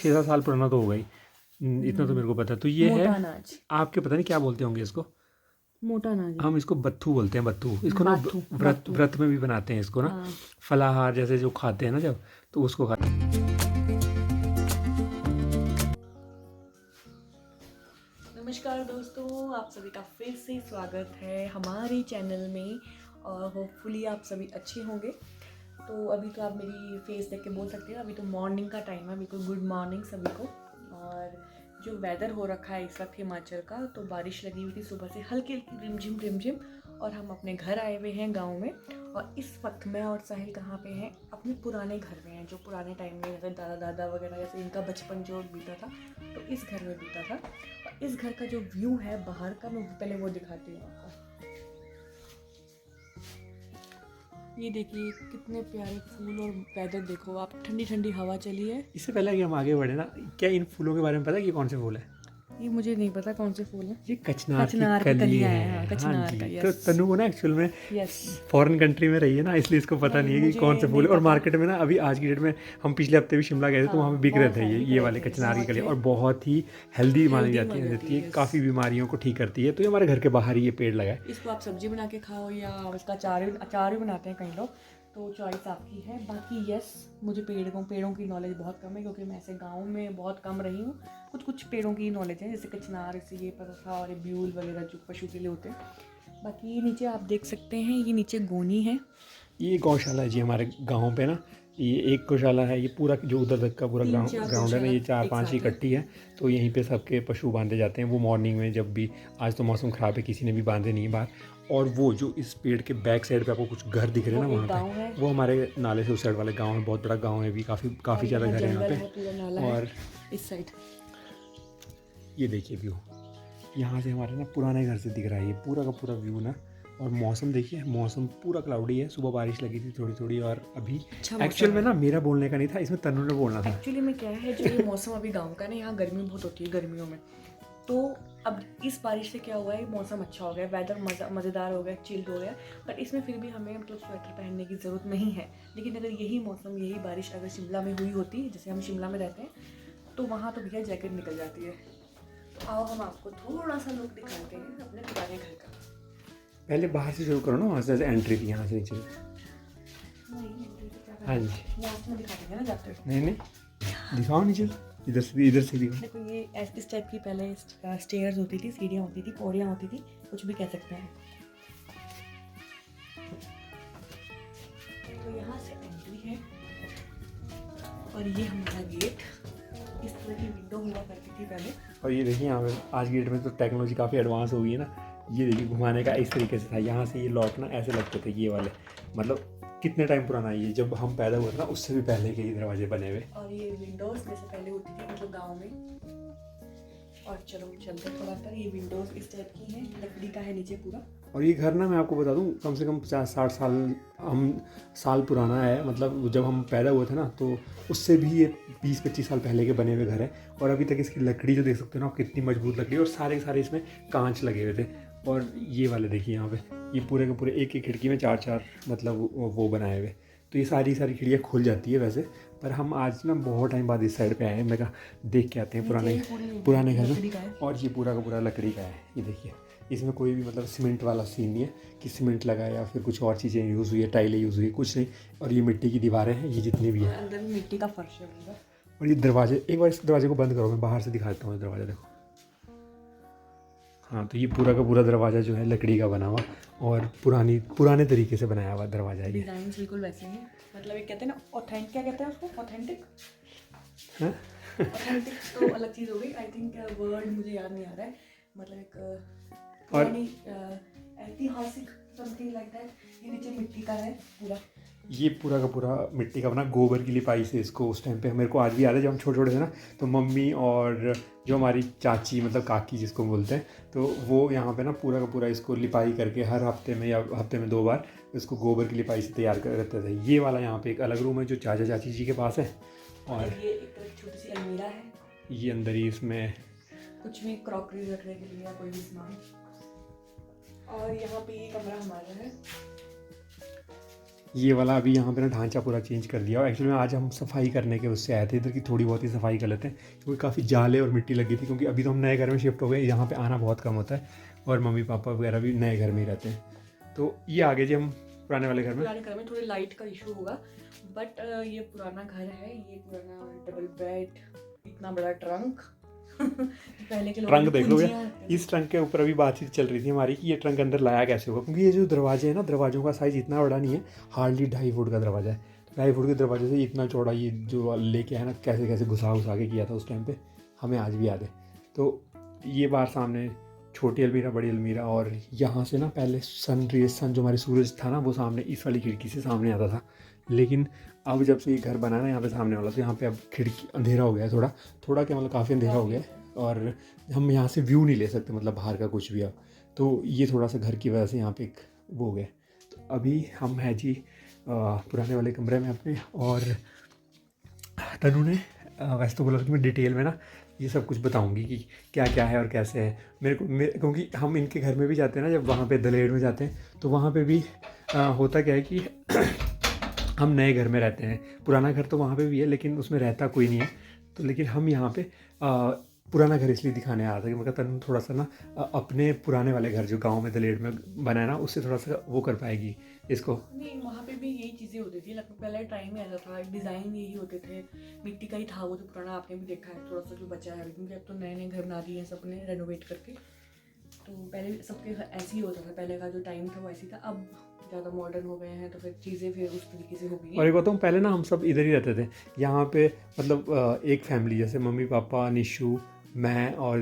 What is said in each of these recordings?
6-7 साल पुराना तो होगा ही, इतना तो मेरे को पता है। तो ये है, मोटा अनाज। आपके पता नहीं क्या बोलते होंगे इसको। मोटा अनाज है। हम इसको बत्थू बोलते हैं, बत्थू। इसको ना बाथू, व्रत बाथू। व्रत में भी बनाते हैं इसको ना, हाँ। फलाहार जैसे जो खाते हैं ना जब, तो उसको खाते हैं। नमस्कार दोस्तों, आप सभी का फिर से स्वागत है हमारे चैनल में और होपफुली आप सभी अच्छे होंगे। तो अभी तो आप मेरी फेस देख के बोल सकते हैं अभी तो मॉर्निंग का टाइम है, बिल्कुल गुड मॉर्निंग सभी को। और जो वेदर हो रखा है इस वक्त हिमाचल का, तो बारिश लगी हुई थी सुबह से हल्की हल्की रिमझिम। और हम अपने घर आए हुए हैं गांव में, और इस वक्त मैं और साहिल कहाँ पे हैं, अपने पुराने घर में हैं, जो पुराने टाइम में जैसे दादा दादा वगैरह जैसे इनका बचपन जो बीता था तो इस घर में बीता था। और इस घर का जो व्यू है बाहर का, मैं पहले वो दिखाती हूँ आपको। ये देखिए कितने प्यारे फूल और वेदर देखो आप, ठंडी ठंडी हवा चली है। इससे पहले कि हम आगे बढ़े ना, क्या इन फूलों के बारे में पता है कि कौन से फूल है? ये मुझे नहीं पता कौन से फूल हैं। ये कचनार की कचनार की कली कलियां है। हैं, हाँ, हाँ कचनार जी। का, तो यस तनु को ना एक्चुअल में यस। फॉरेन कंट्री में रही है ना, इसलिए इसको पता नहीं है कि मुझे कौन से फूल है। नहीं और पता। मार्केट में ना अभी आज की डेट में, हम पिछले हफ्ते भी शिमला गए थे तो वहाँ पे बिक रहे बहुत थे सारे बिक ये रहे वाले थे, कचनार की बहुत कली, थे। और बहुत ही हेल्दी मानी जाती मानी है, yes। काफ़ी बीमारियों को ठीक करती है। तो ये हमारे घर के बाहर ही ये पेड़ लगा है। इसको आप सब्जी बना के खाओ या इसका अचार भी बनाते हैं कई लोग, तो चॉइस आपकी है। बाकी यस, मुझे पेड़ों की नॉलेज बहुत कम है, क्योंकि मैं ऐसे गाँव में बहुत कम रही हूँ। कुछ पेड़ों की नॉलेज है, जैसे कचनार से ये पता था, और ये ब्यूल वगैरह जो पशु के लिए होते हैं। बाकी ये नीचे आप देख सकते हैं, ये नीचे गोनी है। ये गौशाला है जी हमारे गाँव पे ना। ये एक गौशाला है, ये पूरा जो उधर तक का पूरा 3-4 ग्राउंड है ना, ये गौशाला 4-5 एक साथ है। इकट्ठी है। तो यहीं पे सबके पशु बांधे जाते हैं वो मॉर्निंग में जब भी। आज तो मौसम ख़राब है, किसी ने भी बांधे नहीं बाहर। और वो जो इस पेड़ के बैक साइड पे आपको कुछ घर दिख रहे हैं ना, वो एक वहाँ गाँव पे है। वो हमारे नाले से उस साइड वाले गाँव है। बहुत बड़ा गाँव है भी, काफ़ी ज़्यादा घर है यहाँ जंगल है, पूरा नाला पे। है और इस साइड। ये देखिए व्यू, यहाँ से हमारे ना पुराने घर से दिख रहा है ये पूरा का पूरा व्यू ना। और मौसम देखिए, मौसम पूरा क्लाउडी है। सुबह बारिश लगी थी थोड़ी थोड़ी, और अभी एक्चुअल में ना मेरा बोलने का नहीं था, इसमें तनु ने बोलना था। एक्चुअली में क्या है, जो ये मौसम अभी गांव का ना, यहाँ गर्मी बहुत होती है गर्मियों में। तो अब इस बारिश से क्या हुआ है, मौसम अच्छा हो गया, वेदर मज़ेदार हो गया, चिल्ड हो गया। पर इसमें फिर भी हमें मतलब स्वेटर पहनने की ज़रूरत नहीं है। लेकिन अगर यही मौसम, यही बारिश अगर शिमला में हुई होती, जैसे हम शिमला में रहते हैं, तो वहाँ तो भैया जैकेट निकल जाती है। तो आओ हम आपको थोड़ा सा लुक दिखाते हैं अपने पुराने घर का। पहले बाहर से शुरू करो ना, वहाँ से एंट्री थी, यहाँ से नीचे। हाँ जी, लास्ट में दिखा देंगे ना जाते हुए। नहीं दिखाओ नीचे, इधर से दिखाओ। देखो ये इस टाइप की पहले स्टेयर्स होती थी, सीढ़ियाँ होती थी, पौड़ियाँ होती थी, कुछ भी कह सकते हैं। तो यहाँ से एंट्री है, और ये हमारा गेट। इस तरह की विंडो हुआ करती थी पहले। और ये देखिए यहाँ पे आज की डेट में तो टेक्नोलॉजी काफ़ी एडवांस हो गई है ना। ये देखिए घुमाने का इस तरीके से था, यहाँ से ये लॉक ना ऐसे लगते थे ये वाले। मतलब कितने टाइम पुराना है ये, जब हम पैदा हुए थे ना उससे भी पहले के ये दरवाजे बने हुए। और ये विंडोज़ जैसे पहले होती थी मतलब गाँव में। और चलो चलते थोड़ा अंदर। ये विंडोज़ इस टाइप की हैं, लकड़ी का है नीचे पूरा। और ये घर ना मैं आपको बता दूं, कम से कम 50-60 साल पुराना है। मतलब जब हम पैदा हुए थे ना, तो उससे भी ये 20-25 साल पहले के बने हुए घर हैं। और अभी तक इसकी लकड़ी जो देख सकते हो ना, कितनी मजबूत लकड़ी, और सारे के सारे इसमें कांच लगे हुए थे। और ये वाले देखिए यहाँ पे, ये पूरे के पूरे एक खिड़की में 4-4 मतलब वो बनाए हुए। तो ये सारी खिड़कियाँ खुल जाती है वैसे। पर हम आज ना बहुत टाइम बाद इस साइड पे आए हैं, मैं कहा देख के आते हैं पुराने घर में। और ये पूरा का पूरा लकड़ी का है, ये देखिए। इसमें कोई भी मतलब सीमेंट वाला सीन नहीं है कि सीमेंट लगा या फिर कुछ और चीज़ें यूज़ हुई है, टाइलें यूज़ हुई है, कुछ नहीं। और ये मिट्टी की दीवारें हैं, ये जितनी भी है। अंदर भी मिट्टी का फर्श है पूरा। और ये दरवाजे, एक बार इस दरवाजे को बंद करो, मैं बाहर से दिखाता हूँ दरवाज़ा, देखो। हाँ, तो ये पूरा का पूरा दरवाज़ा जो है लकड़ी का बना हुआ, और पुराने तरीके से बनाया हुआ दरवाज़ा है ये। डिज़ाइन बिल्कुल वैसे ही है, मतलब एक कहते हैं ना ऑथेंटिक, क्या कहते हैं उसको, ऑथेंटिक। हाँ ऑथेंटिक तो अलग चीज़ हो गई, आई थिंक वर्ड मुझे याद नहीं आ रहा है। मतलब एक पुरानी ऐतिहासिक समथिंग लाइक दैट। ये नीचे मिट्टी का है पूरा। ये पूरा का पूरा मिट्टी का बना, गोबर की लिपाई से इसको उस टाइम पे, मेरे को आज भी याद है जब हम छोटे छोटे थे ना, तो मम्मी और जो हमारी चाची मतलब काकी जिसको बोलते हैं, तो वो यहाँ पे ना पूरा का पूरा इसको लिपाई करके हर हफ्ते में या हफ्ते में 2 बार इसको गोबर की लिपाई से तैयार करते थे। ये वाला यहाँ पे एक अलग रूम है जो चाचा चाची जी के पास है। और ये एक छोटी सी अलमीरा है, ये अंदर ही इसमें कुछ भी क्रॉकरी रखने के लिए या कोई भी सामान। और यहाँ पे ये कमरा हमारा है। ये वाला अभी यहाँ पे ना ढांचा पूरा चेंज कर दिया। और एक्चुअली में आज हम सफाई करने के उससे आए थे इधर की, थोड़ी बहुत ही सफाई कर लेते हैं क्योंकि काफ़ी जाले और मिट्टी लगी थी, क्योंकि अभी तो हम नए घर में शिफ्ट हो गए, यहाँ पे आना बहुत कम होता है और मम्मी पापा वगैरह भी नए घर में ही रहते हैं। तो ये आगे जी हम पुराने वाले घर में। पुराने घर में थोड़ी लाइट का इशू होगा, बट ये पुराना घर है, ये पुराना डबल बेड, इतना बड़ा ट्रंक पहले के लोग ट्रंक देख लो भैया, इस ट्रंक के ऊपर अभी बातचीत चल रही थी हमारी कि ये ट्रंक अंदर लाया कैसे होगा, क्योंकि ये जो दरवाजे हैं ना, दरवाजों का साइज़ इतना बड़ा नहीं है, हार्डली 2.5 फुट का दरवाजा है। तो 2.5 फुट के दरवाजे से इतना चौड़ा ये जो लेके आया ना, कैसे कैसे घुसा के किया था उस टाइम पे, हमें आज भी याद है। तो ये बाहर सामने छोटी अलमीरा, बड़ी अलमीरा, और यहाँ से ना पहले सन जो हमारे सूरज था ना, वो सामने इस वाली खिड़की से सामने आता था। लेकिन अब जब से ये घर बना ना यहाँ पे सामने वाला, तो यहाँ पे अब खिड़की अंधेरा हो गया है, थोड़ा क्या मतलब काफ़ी अंधेरा हो गया है, और हम यहाँ से व्यू नहीं ले सकते, मतलब बाहर का कुछ भी अब। तो ये थोड़ा सा घर की वजह से यहाँ पे एक वो हो गया। तो अभी हम हैं जी पुराने वाले कमरे में अपने, और तनु ने वैसे तो बोला कि मैं डिटेल में ना ये सब कुछ बताऊंगी कि क्या क्या है और कैसे है। क्योंकि हम इनके घर में भी जाते हैं ना, जब वहाँ पे दलेर में जाते हैं तो वहाँ पे भी होता क्या है कि हम नए घर में रहते हैं। पुराना घर तो वहाँ पे भी है लेकिन उसमें रहता कोई नहीं है। तो लेकिन हम यहाँ पे पुराना घर इसलिए दिखाने आ रहा था कि मतलब तनु थोड़ा सा ना अपने पुराने वाले घर जो गांव में दलेर में बनाया ना, उससे थोड़ा सा वो कर पाएगी इसको। नहीं, वहाँ पे भी यही चीज़ें होती थी, लगभग पहले टाइम में ऐसा था, डिज़ाइन यही होते थे, मिट्टी का ही था वो जो पुराना, आपने भी देखा है थोड़ा सा जो बचा है अभी, क्योंकि अब तो नए नए घर बना दिए हैं सबने रेनोवेट करके। तो पहले सबके घर ऐसे ही होता था, पहले का जो टाइम था वो ऐसे ही था। अब ज़्यादा मॉडर्न हो गए हैं तो फिर चीज़ें फिर उस तरीके से हो गई हैं। और एक बताऊँ, पहले ना हम सब इधर ही रहते थे यहाँ पे, मतलब एक फैमिली, जैसे मम्मी पापा, निशु, मैं और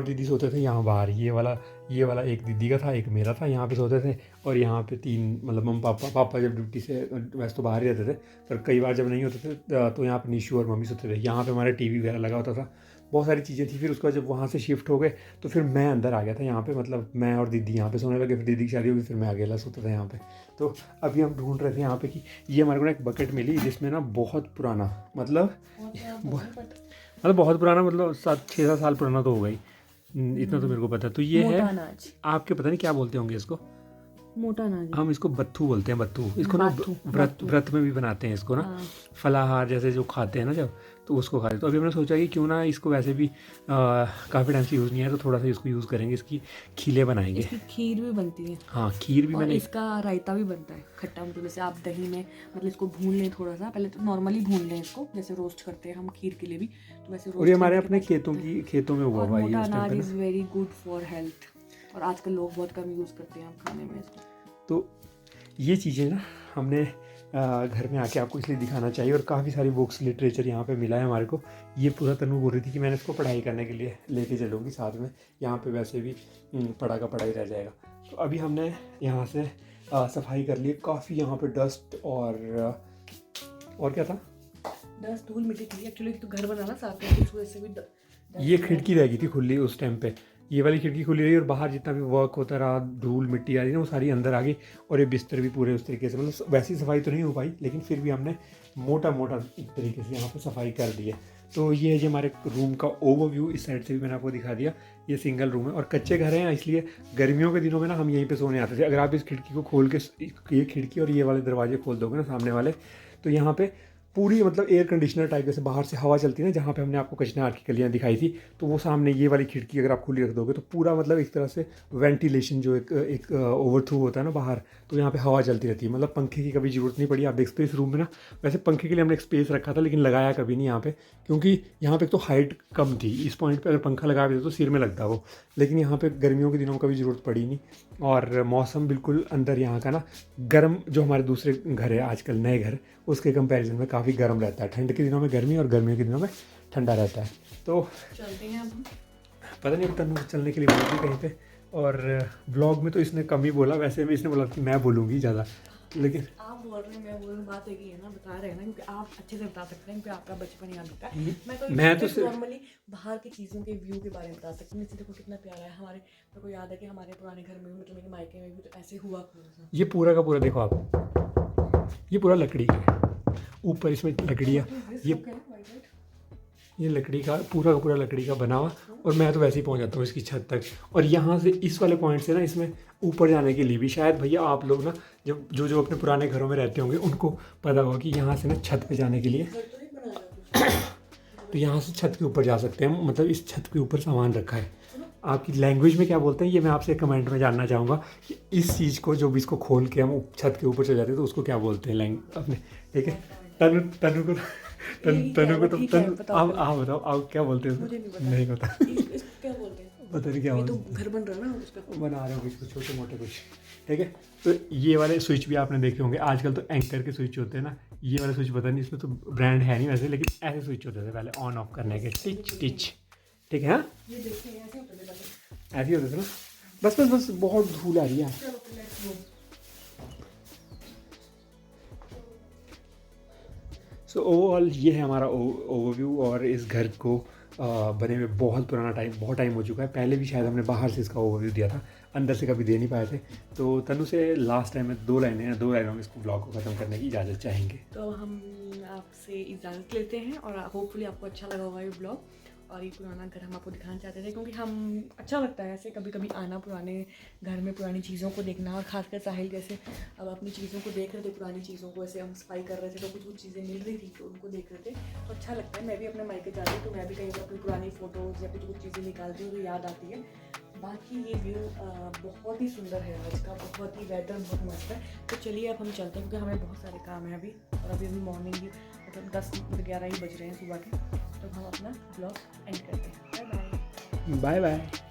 दीदी सोते थे यहाँ बाहर। ये वाला एक दीदी का था, एक मेरा था, यहाँ पे सोते थे। और यहाँ पे 3 मतलब मम्मी पापा जब ड्यूटी से वैसे तो बाहर ही रहते थे, पर कई बार जब नहीं होते थे तो यहाँ पे निशु और मम्मी सोते थे। यहाँ पे हमारे टीवी वगैरह लगा होता था, बहुत सारी चीज़ें थी। फिर उसके बाद जब वहाँ से शिफ्ट हो गए तो फिर मैं अंदर आ गया था यहाँ पे, मतलब मैं और दीदी यहाँ पे सोने लगे। फिर दीदी की शादी होगी, फिर मैं अकेला सोता था यहाँ पे। तो अभी हम ढूंढ रहे थे यहाँ पे कि ये हमारे को ना एक बकेट मिली जिसमें ना बहुत पुराना, मतलब बहुत पुराना, मतलब 6-7 साल पुराना तो होगा ही, इतना तो मेरे को पता है। तो ये है, आपके पता नहीं क्या बोलते होंगे इसको, मोटा अनाज, हम इसको बत्थू बोलते हैं। बत्थू इसको ना व्रत में भी बनाते हैं इसको ना, फलाहार जैसे जो खाते हैं ना जब, तो उसको खाते हैं। तो अभी हमने सोचा कि क्यों ना इसको, वैसे भी काफ़ी टाइम से यूज़ नहीं है, तो थोड़ा सा इसको यूज़ करेंगे, इसकी खीले बनाएंगे। इसकी खीर भी बनती है। हाँ, खीर भी मैंने, इसका रायता भी बनता है खट्टा मीठा। जैसे आप दही में मतलब इसको भून लें थोड़ा सा, पहले तो नॉर्मली भून लें इसको, जैसे रोस्ट करते हैं हम खीर के लिए भी, तो वैसे रोस्ट। और ये हमारे अपने खेतों में हुआ हुआ है। मोटा अनाज is very good for health, और आजकल लोग बहुत कम यूज़ करते हैं खाने में इसको। तो ये चीज़ें ना हमने घर में आके आपको इसलिए दिखाना चाहिए। और काफ़ी सारी बुक्स, लिटरेचर यहाँ पे मिला है हमारे को। ये पूरा तनु बोल रही थी कि मैंने इसको पढ़ाई करने के लिए लेके चलूँगी साथ में, यहाँ पे वैसे भी पढ़ाई रह जाएगा। तो अभी हमने यहाँ से सफाई कर ली। काफ़ी यहाँ पे डस्ट और क्या था, डस्ट धूल मिट्टी थी। एक्चुअली तो घर बनाना साथ में, इस वजह से भी ये खिड़की रह गई थी खुली उस टाइम पे, ये वाली खिड़की खुली रही, और बाहर जितना भी वर्क होता रहा, धूल मिट्टी आ रही ना, वो सारी अंदर आ गई। और ये बिस्तर भी पूरे उस तरीके से, मतलब वैसी सफाई तो नहीं हो पाई, लेकिन फिर भी हमने मोटा एक तरीके से यहाँ पे सफाई कर दी है। तो ये है जी हमारे रूम का ओवरव्यू। इस साइड से भी मैंने आपको दिखा दिया। ये सिंगल रूम है और कच्चे घर हैं, इसलिए गर्मियों के दिनों में ना हम यहीं पे सोने आते थे। अगर आप इस खिड़की को खोल के, ये खिड़की और ये वाले दरवाजे खोल दोगे ना सामने वाले, तो यहाँ पे पूरी मतलब एयर कंडीशनर टाइप जैसे बाहर से हवा चलती है ना, जहाँ पे हमने आपको कचनार की कलियाँ दिखाई थी, तो वो सामने ये वाली खिड़की अगर आप खुली रख दोगे तो पूरा मतलब एक तरह से वेंटिलेशन जो एक ओवरथ्रू होता है ना बाहर, तो यहाँ पे हवा चलती रहती है। मतलब पंखे की कभी ज़रूरत नहीं पड़ी। आप देखते हो इस रूम में ना, वैसे पंखे के लिए हमने एक स्पेस रखा था लेकिन लगाया कभी नहीं यहाँ पे, क्योंकि यहाँ पे एक तो हाइट कम थी। इस पॉइंट पर अगर पंखा लगा भी तो सिर में लगता वो, लेकिन यहाँ पर गर्मियों के दिनों में कभी ज़रूरत पड़ी नहीं। और मौसम बिल्कुल अंदर यहाँ का ना गर्म, जो हमारे दूसरे घर है आजकल नए घर, उसके कंपैरिजन में काफ़ी गर्म रहता है। ठंड के दिनों में गर्मी और गर्मियों के दिनों में ठंडा रहता है। तो चलते हैं अब, पता नहीं अब तनु चलने के लिए बोल रही कहीं पे। और ब्लॉग में तो इसने कम ही बोला, वैसे में इसने बोला कि मैं बोलूँगी ज़्यादा, लेकिन आप बोल रहे हैं मैं बोल रही हूँ, बात एक ही है ना, बता रहे हैं ना, क्योंकि आप अच्छे से बता सकते हैं, क्योंकि आपका बचपन यहाँ बीता है। मैं तो नॉर्मली बाहर की चीज़ों के व्यू के बारे में बता सकती हूँ। जैसे देखो कितना प्यारा है हमारे, मेरे को याद है कि हमारे पुराने घर में, मतलब मेरे मायके में भी तो ऐसे हुआ करता था। ये पूरा का पूरा देखो आप, ये पूरा लकड़ी का है, ऊपर इसमें लकड़ियाँ, ये लकड़ी का पूरा लकड़ी का बना हुआ, और मैं तो वैसे ही पहुंच जाता हूँ इसकी छत तक। और यहाँ से इस वाले पॉइंट से ना इसमें ऊपर जाने के लिए भी शायद भैया आप लोग ना जब जो अपने पुराने घरों में रहते होंगे उनको पता होगा कि यहाँ से ना छत पे जाने के लिए तो यहाँ से छत के ऊपर जा सकते हैं। मतलब इस छत के ऊपर सामान रखा है। आपकी लैंग्वेज में क्या बोलते हैं ये मैं आपसे कमेंट में जानना चाहूँगा कि इस चीज़ को जो भी इसको खोल के हम छत के ऊपर चले जाते हैं तो उसको क्या बोलते हैं अपने। ठीक है, तनु को आप बताओ आप क्या बोलते हैं? नहीं पता, क्या बोलते हैं पता नहीं क्या बोलते हैं। घर बन रहा है ना, उसका बना रहे हो कुछ छोटे मोटे कुछ। ठीक है, तो ये वाले स्विच भी आपने देखे होंगे। आजकल तो एंकर के स्विच होते हैं ना, ये वाला स्विच पता नहीं, इसमें तो ब्रांड है नहीं वैसे, लेकिन ऐसे स्विच होते थे पहले ऑन ऑफ करने के, टिच। ठीक है, हाँ ये देखिए ऐसे होते थे पहले। ऐसे ही होते थे ना। बस बहुत धूल आ रही है। सो ओवरऑल ये है हमारा ओवरव्यू। और इस घर को बने हुए बहुत टाइम हो चुका है। पहले भी शायद हमने बाहर से इसका ओवरव्यू दिया था, अंदर से कभी दे नहीं पाए थे। तो तनु से लास्ट टाइम में 2 लाइनों में इसको ब्लॉग को ख़त्म करने की इजाज़त चाहेंगे। तो हम आपसे इजाज़त लेते हैं और होपफुली आपको अच्छा लगा होगा ये ब्लॉग। और ये पुराना घर हम आपको दिखाना चाहते थे क्योंकि हम अच्छा लगता है ऐसे कभी कभी आना, पुराने घर में पुरानी चीज़ों को देखना। और खासकर साहिल जैसे अब अपनी चीज़ों को देख रहे थे, पुरानी चीज़ों को ऐसे हम सफाई कर रहे थे तो कुछ चीज़ें मिल रही थी तो उनको देख रहे थे तो अच्छा लगता है। मैं भी अपने मायके जाती हूँ तो मैं भी कहीं पर अपनी पुरानी फ़ोटोज़ या कुछ चीज़ें निकालती हूँ तो याद आती है। बाकी ये व्यू बहुत ही सुंदर है आज का, बहुत ही वेदर बहुत मस्त है। तो चलिए अब हम चलते हैं क्योंकि हमें बहुत सारे काम है अभी, और अभी मॉर्निंग भी मतलब 10-11 ही बज रहे हैं सुबह के। तो हम अपना ब्लॉग एंड करते हैं। Bye bye. Bye bye.